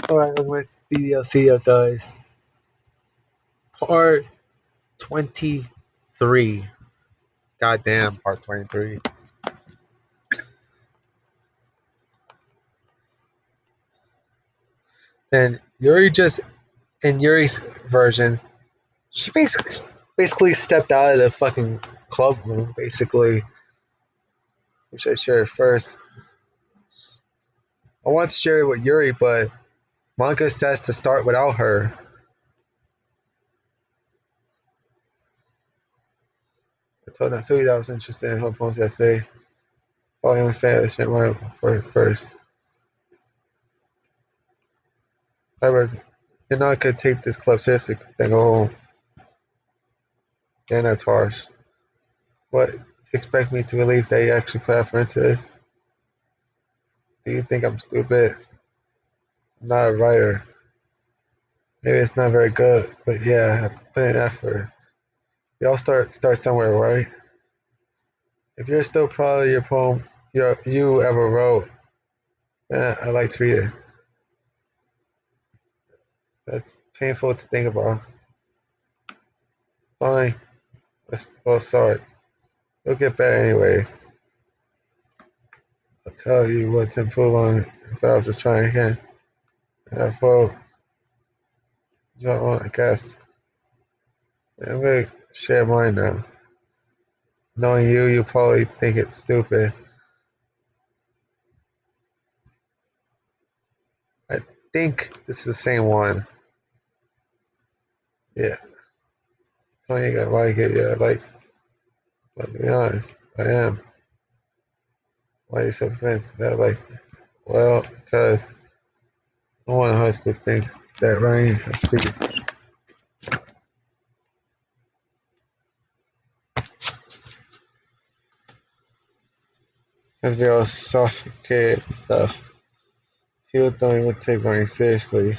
Alright, I'm with DLC, guys. Part 23. Goddamn, part 23. And in Yuri's version, she basically stepped out of the fucking club room, basically, which I shared first. I want to share it with Yuri, but Monica says to start without her. I told Natsui that I was interested in her poems essay. Probably only fan of mine for first. However, you're not gonna take this club seriously, then go home. And that's harsh. What, you expect me to believe that you actually put effort into this? Do you think I'm stupid? I'm not a writer. Maybe it's not very good, but yeah, I put in effort. We all start somewhere, right? If you're still proud of your poem you ever wrote, then I'd like to read it. That's painful to think about. Fine. Well, sorry. You'll get better anyway. I'll tell you what to improve on if I was just trying again. And I vote. I guess. I'm gonna share mine now. Knowing you probably think it's stupid. I think this is the same one. Yeah. Tony ain't gonna like it, yeah, but to be honest, I am. Why are you so convinced that well, because no one in high school thinks that rain is stupid. Because we all suffocate and stuff. People don't even take rain seriously.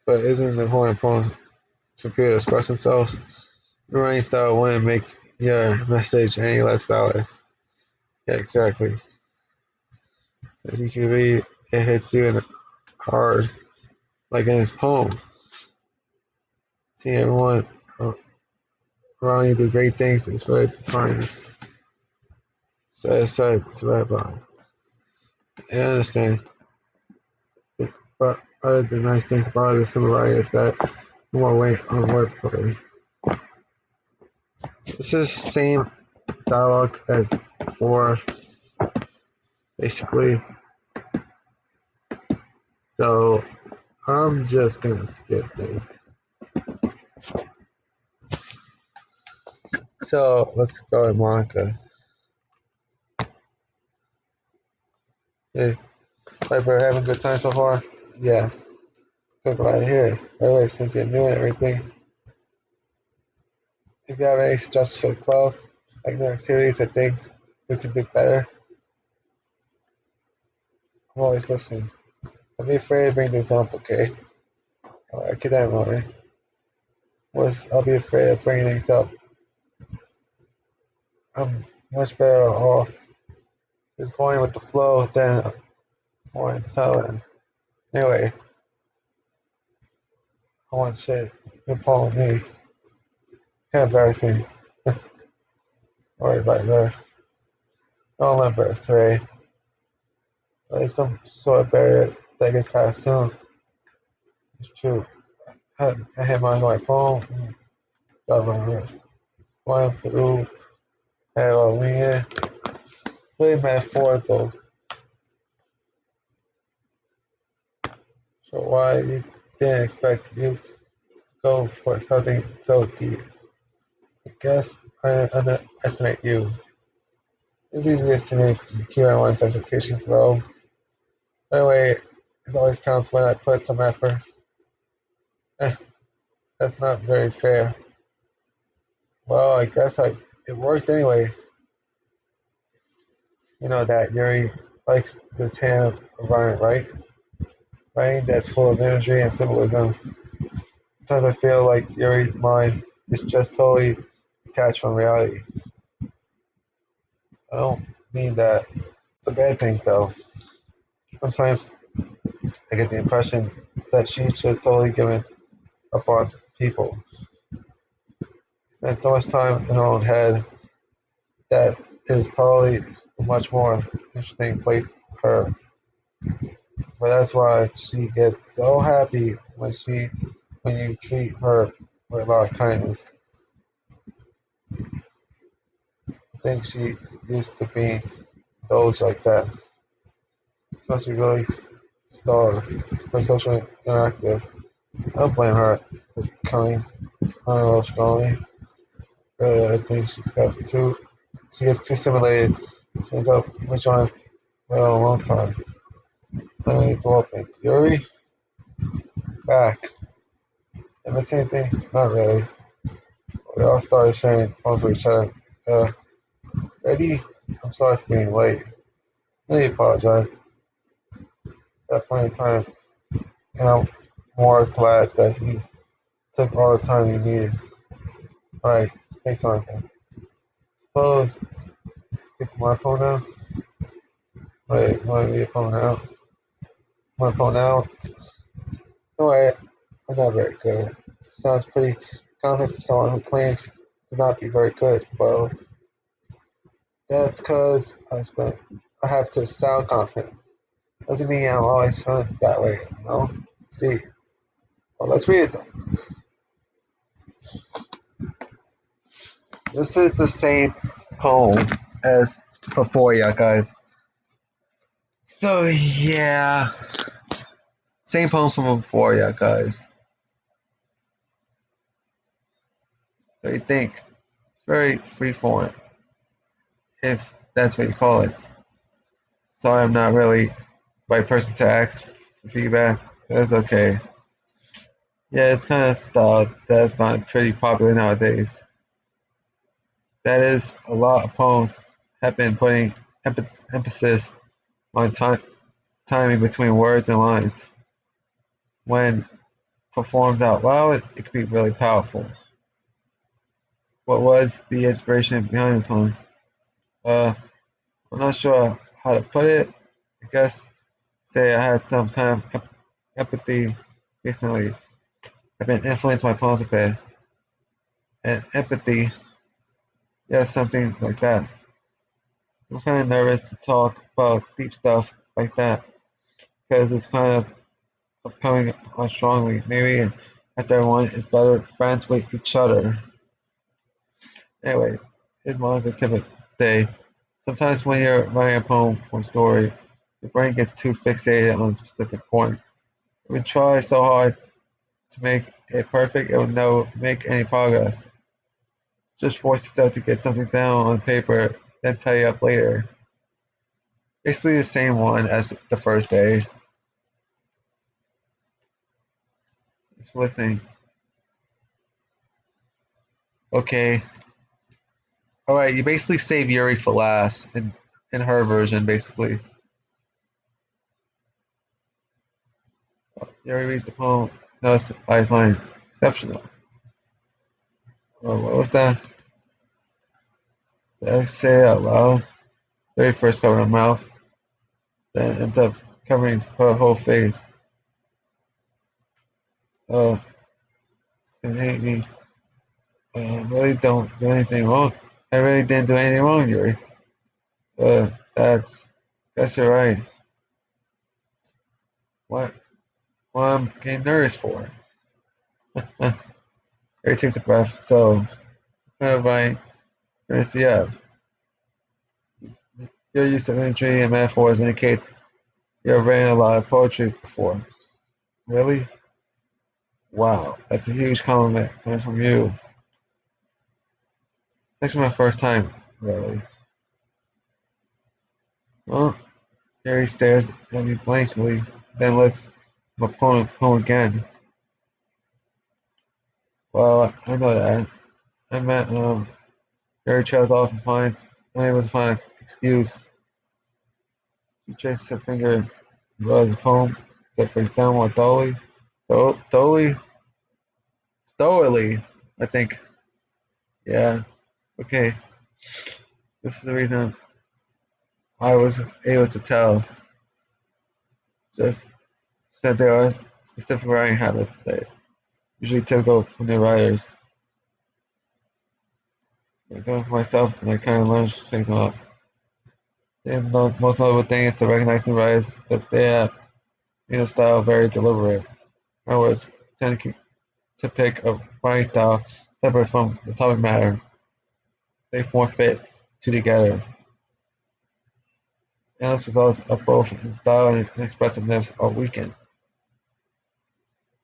But isn't the point of poems for people to express themselves? The rain style wouldn't make your message any less valid. Yeah, exactly. As you can read, it hits you in hard, like in his poem. Seeing everyone around you do great things is very disheartening. So I decided to write about it. I understand. But other than nice things about the civil rights that more weight on wordplay. This is the same dialogue as before, basically. So I'm just gonna skip this. So let's go with Monica. Hey, Piper, having a good time so far? Yeah, good, glad to hear it. By the way, since you're new and everything, if you have any suggestions for the club, like new activities or things we can do better, I'm always listening. Don't be afraid to bring this up, okay? I'll keep that in mind. I'll be afraid of bringing things up. I'm much better off just going with the flow than more selling. Anyway, I want shit. You're pulling me. Kind of embarrassing. Worry about her. Don't let embarrass today. There's some sort of barrier that get past soon. It's true. I had my phone. Got my one through. Had a win. Really metaphorical. So why you didn't expect you to go for something so deep? I guess I underestimate you. It's easiest to me to keep everyone's expectations low. Anyway, it always counts when I put some effort. Eh, that's not very fair. Well, I guess it worked anyway. You know that Yuri likes this hand of Ryan, right? Ryan that's full of imagery and symbolism. Sometimes I feel like Yuri's mind is just totally detached from reality. I don't mean that it's a bad thing though. Sometimes I get the impression that she's just totally given up on people. Spent so much time in her own head that is probably a much more interesting place for her. But that's why she gets so happy when you treat her with a lot of kindness. I think she's used to being indulged like that. She must be really starved for social interactive. I don't blame her for coming on a little strongly. Really, I think she gets too simulated. She ends up withdrawing for a long time. Suddenly the door opens. Yuri? Back. Did I miss anything? Not really. We all started sharing phone for each other. Ready? I'm sorry for being late. Really apologize. Got plenty of time, and I'm more glad that he took all the time he needed. Alright, thanks, Michael. Suppose it's my phone now? Wait, you want me to phone out? My phone out? Alright, I'm not very good. Sounds pretty confident for someone who claims to not be very good. Well, that's because I have to sound confident. Doesn't mean I'm always feeling that way, you know? See, well, let's read it then. This is the same poem as before, yeah, guys. So, yeah. Same poem from before, yeah, guys. So you think it's very freeform, if that's what you call it. Sorry, I'm not really the right person to ask for feedback. That's okay. Yeah, it's kind of style that's gotten pretty popular nowadays. That is, a lot of poems have been putting emphasis on timing between words and lines. When performed out loud, it could be really powerful. What was the inspiration behind this one? Uh, I'm not sure how to put it. I guess say I had some kind of empathy recently. I've been influenced by poems a bit. And empathy, yeah, something like that. I'm kind of nervous to talk about deep stuff like that because it's kind of coming on strongly. Maybe after everyone is better friends with each other. Anyway, it's Monica's typical day. Sometimes when you're writing a poem or story, your brain gets too fixated on a specific point. It would try so hard to make it perfect, it would never make any progress. Just force yourself to get something down on paper, then tidy up later. Basically the same one as the first day. Just listening. Okay. Alright, you basically save Yuri for last in her version, basically. Yuri reads the poem, notice the last line. Exceptional. Oh, what was that? Did I say it out loud? Very first covered her mouth, then ends up covering her whole face. Oh, it's gonna hate me. I really don't do anything wrong. I really didn't do anything wrong, Yuri. That's, guess you're right. What? What I'm getting nervous for? Yuri takes a breath. So, kind of like, yeah, your use of imagery and metaphors indicates you've written a lot of poetry before. Really? Wow, that's a huge compliment coming from you. It's actually my first time, really. Well, Harry stares at me blankly, then looks at my poem again. Well, I know that. I meant, Harry trails off and finds, unable to find an excuse. She traces her finger and realizes the poem, so it breaks down more thoroughly. Thoroughly? Thoroughly, I think. Yeah, okay. This is the reason I was able to tell. Just Said there are specific writing habits that usually typical for new writers. I do it for myself, and I kind of learned to take them up. The most notable thing is to recognize new writers that they have in a style very deliberate. In other words, tend to pick a writing style separate from the topic matter. They form fit two together. And this results of both in style and expressiveness are weakened.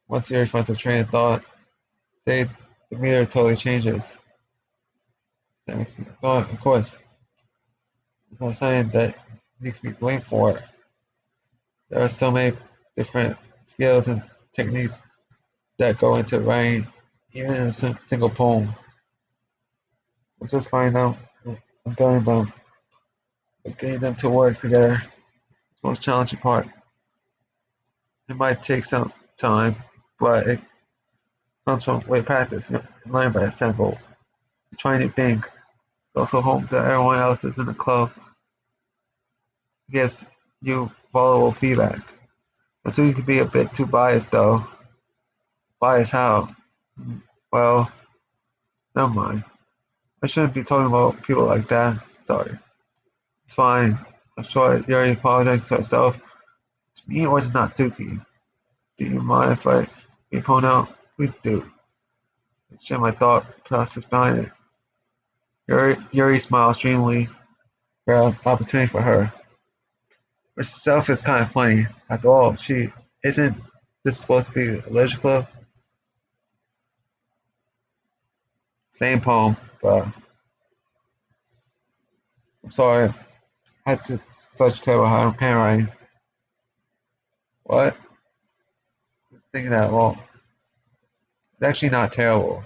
Once series finds a train of thought, the meter totally changes. Of course, it's not saying that you can be blamed for it. There are so many different skills and techniques that go into writing, even in a single poem. Let's just find out and building them, but getting them to work together is the most challenging part. It might take some time, but it comes from great practice and learn by example. Trying new things. It's also hope that everyone else is in the club gives you valuable feedback. And so you could be a bit too biased though. Biased how? Well, never mind. I shouldn't be talking about people like that. Sorry. It's fine. I'm sure you already apologized to yourself. To me or to Natsuki. Do you mind if I be phone out? Please do. Let's share my thought process behind it. Yuri smiles dreamily for an opportunity for her. Herself is kind of funny. After all, she isn't this supposed to be a literature club? Same poem, but I'm sorry. I had such terrible handwriting. What? Just thinking that, well, it's actually not terrible.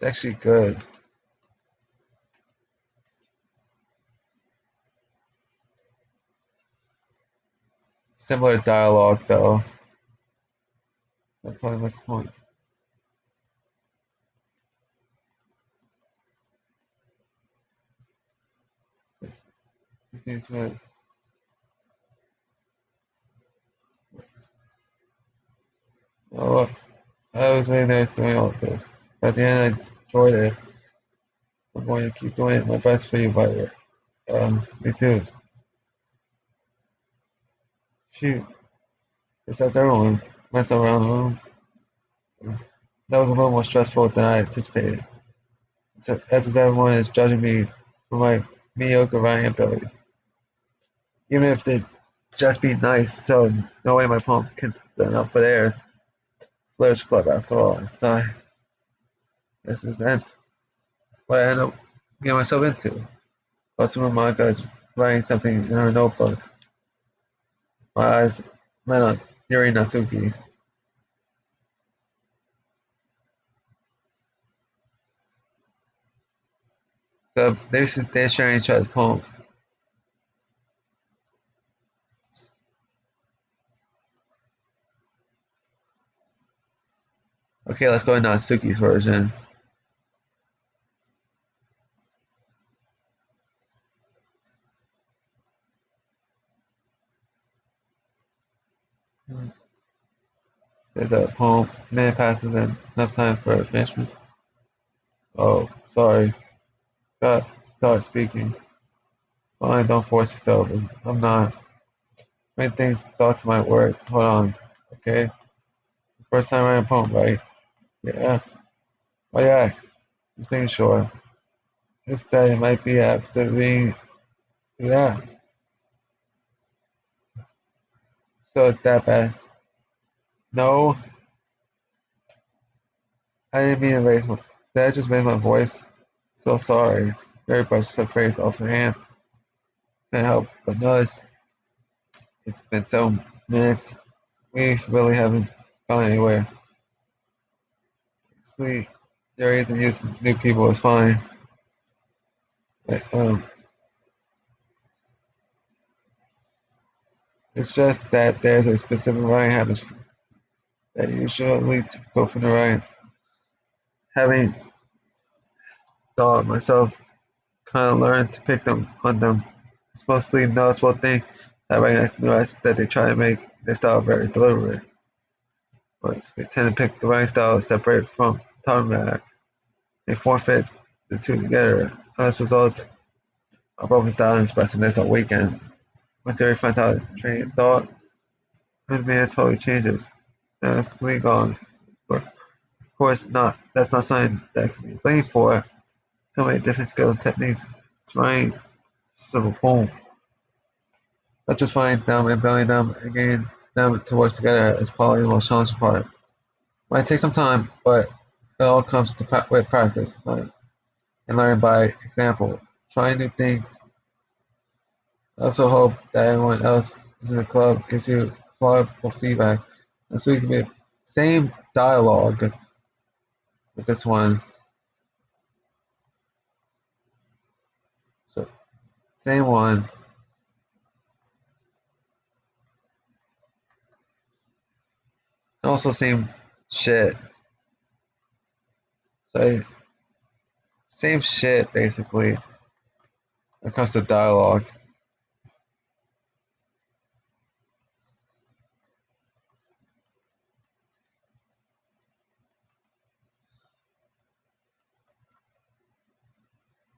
It's actually good. Similar dialogue, though. I'm telling this point. This continues with, oh, I was really nice doing all of this. At the end, I enjoyed it. I'm going to keep doing my best for you, Viper. Me too. Shoot. Besides everyone, myself around the room. That was a little more stressful than I anticipated. So, as everyone is judging me for my mediocre writing abilities. Even if they just be nice, so no way my poems can stand up for theirs. Sludge Club, after all. So, this is what I end up getting myself into. Customer Monica is writing something in her notebook. My eyes met on Yuri Natsuki. So they're sharing each other's poems. Okay, let's go to Natsuki's version. There's a poem. Man passes in enough time for a finishment. Oh, sorry. Got start speaking. Fine, don't force yourself. I'm not. Main things, thoughts, my words. Hold on. Okay? First time writing a poem, right? Yeah. Why you ask? Just making sure. Just that it might be after being yeah. So it's that bad. No, I didn't mean to raise my. Did I just raise my voice? So sorry. Mary brushed her face off her hands. Can't help but notice. It's been so minutes. We really haven't gone anywhere. Sleep. There isn't used to new people. It's fine. But, it's just that there's a specific writing habit that usually typical for the writers. Having thought myself, kind of learned to pick them on them. It's mostly a noticeable thing I recognize nuances that they try to make their style very deliberate. But they tend to pick the writing style separate from topic matter. They forfeit the two together. As a result, a broken style and expressing this on weekend. Once Terry finds out train of thought, his man totally changes. Then it's completely gone. But of course not that's not something that can be blamed for. So many different skills and techniques. It's right. Simple boom. Let's just find them and building them again them to work together is probably the most challenging part. Might take some time, but it all comes with practice and learn by example. Trying new things. I also hope that everyone else in the club gives you valuable feedback. And so we can make same dialogue with this one. So same one. And also same shit. So same shit basically when it comes to dialogue.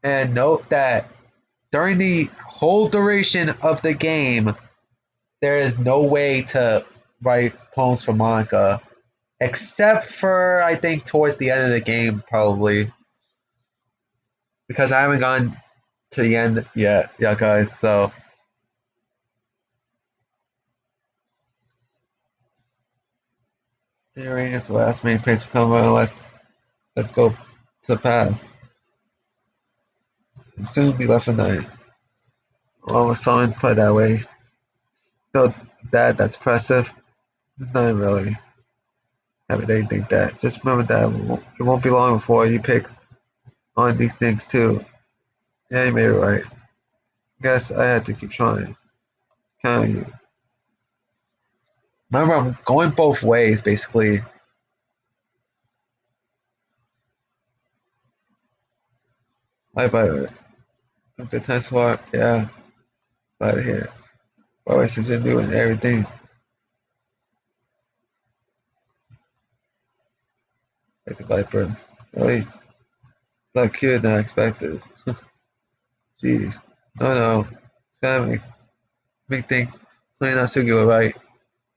And note that during the whole duration of the game, there is no way to write poems for Monica, except for I think towards the end of the game, probably because I haven't gone to the end yet, yeah, guys. So entering is the last main place to come. Let's go to the past and soon be left at night. Along with someone put it that way. Though that's impressive. It's not really. Every day think that. Just remember that it won't be long before you pick on these things too. Yeah, you made it right. Guess I had to keep trying. Count on you. Remember, I'm going both ways, basically. Life by good time swap. Yeah, glad to hear it. Always seems to doing everything. Like the Viper. Really? It's a lot cuter than I expected. Jeez. No. It's kind of make think something not so good, right?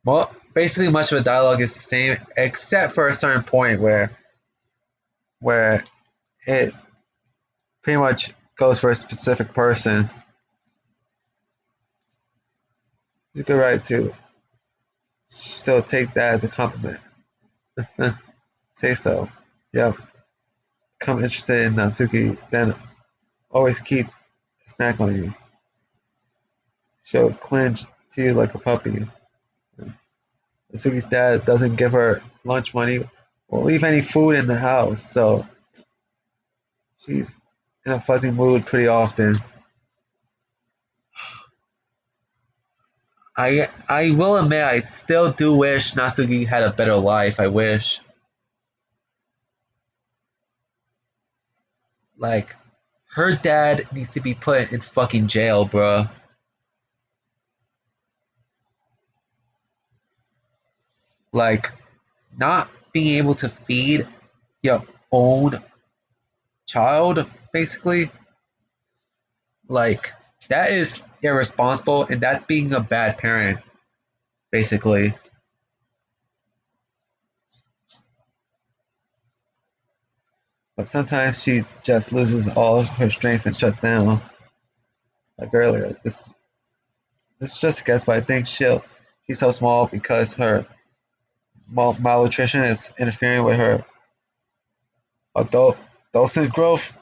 Well, basically, much of the dialogue is the same, except for a certain point where it pretty much goes for a specific person. It's a good write too. Still take that as a compliment. Say so. Yep. Become interested in Natsuki, then always keep a snack on you. She'll clinch to you like a puppy. Natsuki's dad doesn't give her lunch money or leave any food in the house, so she's in a fuzzy mood pretty often. I will admit I still do wish Natsuki had a better life. I wish. Like her dad needs to be put in fucking jail, bruh. Like not being able to feed your own child, basically. Like that is irresponsible and that's being a bad parent, basically. But sometimes she just loses all her strength and shuts down. Like earlier. This is just a guess, but I think she's so small because her malnutrition is interfering with her adolescent growth.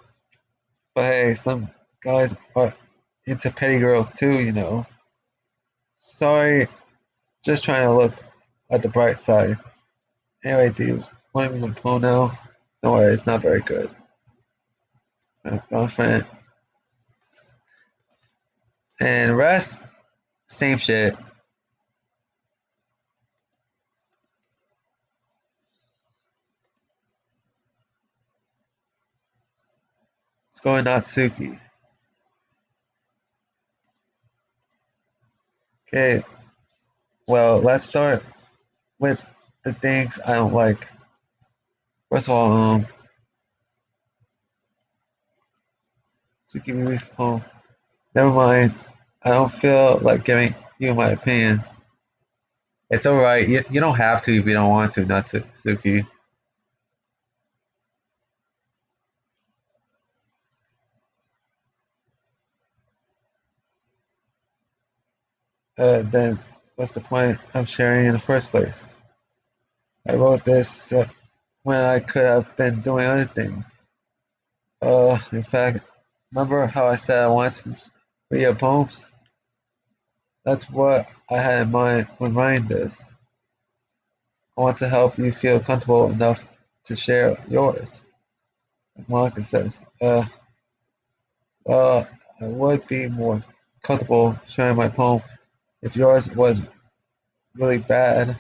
But hey, some guys are into petty girls too, you know. Sorry, just trying to look at the bright side. Anyway, dudes, want me to pull now? Don't worry, it's not very good. My girlfriend and rest, same shit. It's going Natsuki. Okay, well, let's start with the things I don't like. First of all, Suki Rui's poem. Never mind. I don't feel like giving you my opinion. It's alright. You don't have to if you don't want to, Natsuki. Then what's the point of sharing in the first place? I wrote this when I could have been doing other things. In fact, remember how I said I wanted to read your poems? That's what I had in mind when writing this. I want to help you feel comfortable enough to share yours. Like Monica says, well, I would be more comfortable sharing my poem if yours was really bad.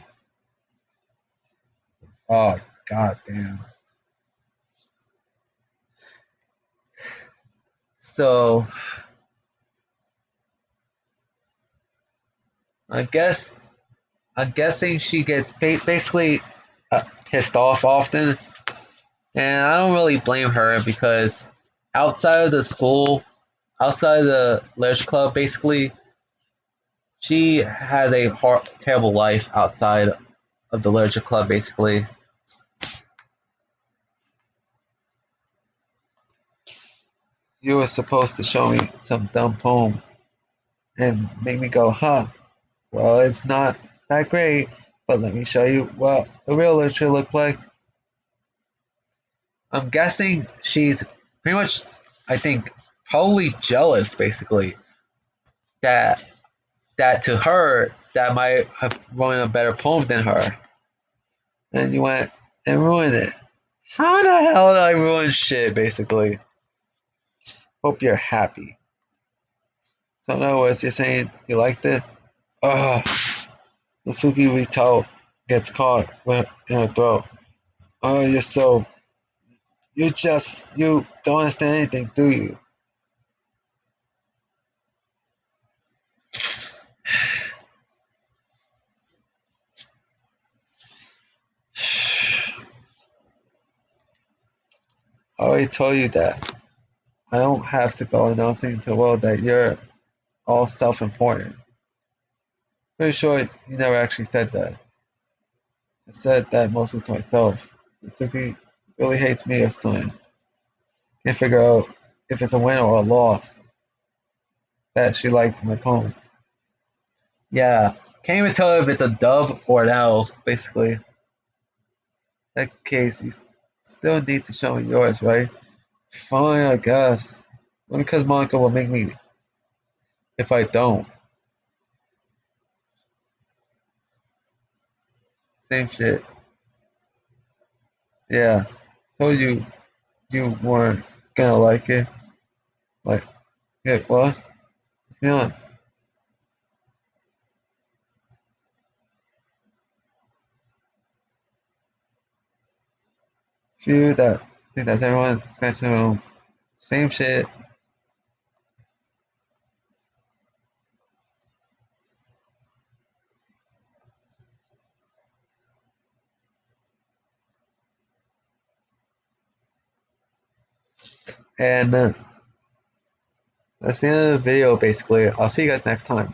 Oh, god damn. So, I guess I'm guessing she gets basically pissed off often, and I don't really blame her because outside of the school, outside of the literature club, basically, she has a terrible life outside of the literature club. Basically, you were supposed to show me some dumb poem and make me go, huh? Well, it's not that great, but let me show you what the real literature looked like. I'm guessing she's pretty much, I think, probably jealous, basically, that to her that might have written a better poem than her, and you went and ruined it. How the hell did I ruin shit? Basically, hope you're happy. So in other words, you're saying you liked it. Ugh, the Suki Rito gets caught in her throat. Oh, you don't understand anything, do you? I already told you that. I don't have to go announcing to the world that you're all self-important. Pretty sure you never actually said that. I said that mostly to myself. Suki really hates me or something. Can't figure out if it's a win or a loss that she liked my poem. Yeah, can't even tell if it's a dub or an L, basically. In that case, you still need to show me yours, right? Fine, I guess. Only because Monica will make me if I don't. Same shit. Yeah. Told you you weren't gonna like it. Like, yeah, what? To be honest. Few that think that's everyone that's same shit. And that's the end of the video basically. I'll see you guys next time.